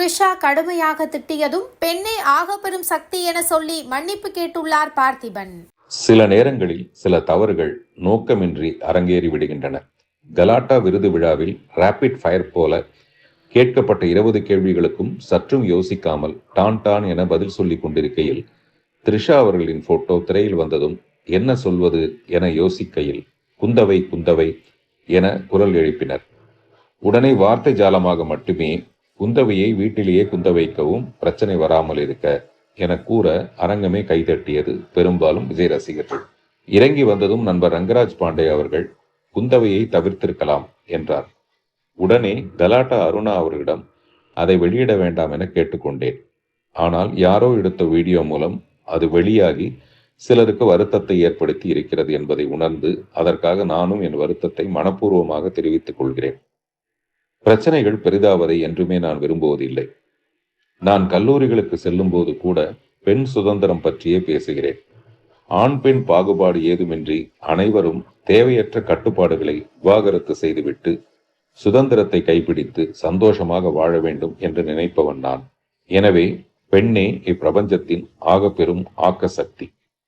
த்ரிஷா கடுமையாக திட்டியதும் பெண்ணே ஆகப்பெரும் சக்தி என சொல்லி மன்னிப்பு கேட்டுள்ளார் பார்த்திபன். சில நேரங்களில் சில தவறுகள் நோக்கமின்றி அரங்கேறி விடுகின்றன. கலாட்டா விருது விழாவில் ராபிட் ஃபயர் போல கேட்கப்பட்ட 20 கேள்விகளுக்கும் சற்றும் யோசிக்காமல் டான் டான் என பதில் சொல்லிக் கொண்டிருக்கையில் த்ரிஷா அவர்களின் போட்டோ திரையில் வந்ததும் என்ன சொல்வது என யோசிக்கையில் குந்தவை குந்தவை என குரல் எழுப்பினர். உடனே வார்த்தை ஜாலமாக மட்டுமே குந்தவையை வீட்டிலேயே குந்த வைக்கவும் பிரச்சனை வராமல் இருக்க என கூற அரங்கமே கைதட்டியது. பெரும்பாலும் விஜய் ரசிகர்கள். இறங்கி வந்ததும் நண்பர் ரங்கராஜ் பாண்டே அவர்கள் குந்தவையை தவிர்த்திருக்கலாம் என்றார். உடனே கலாட்டா அருணா அவர்களிடம் அதை வெளியிட வேண்டாம் என கேட்டுக்கொண்டேன். ஆனால் யாரோ எடுத்த வீடியோ மூலம் அது வெளியாகி சிலருக்கு வருத்தத்தை ஏற்படுத்தி இருக்கிறது என்பதை உணர்ந்து அதற்காக நானும் என் வருத்தத்தை மனப்பூர்வமாக தெரிவித்துக் கொள்கிறேன். பிரச்சனைகள் பெரிதாவதை என்றுமே நான் விரும்புவதில்லை. நான் கல்லூரிகளுக்கு செல்லும் போது கூட பெண் சுதந்திரம் பற்றியே பேசுகிறேன். ஆண் பெண் பாகுபாடு ஏதுமின்றி அனைவரும் தேவையற்ற கட்டுப்பாடுகளை விவாகரத்து செய்துவிட்டு சுதந்திரத்தை கைப்பிடித்து சந்தோஷமாக வாழ வேண்டும் என்று நினைப்பவன் நான். எனவே பெண்ணே இப்பிரபஞ்சத்தின் ஆகப்பெரும் ஆக்க சக்தி.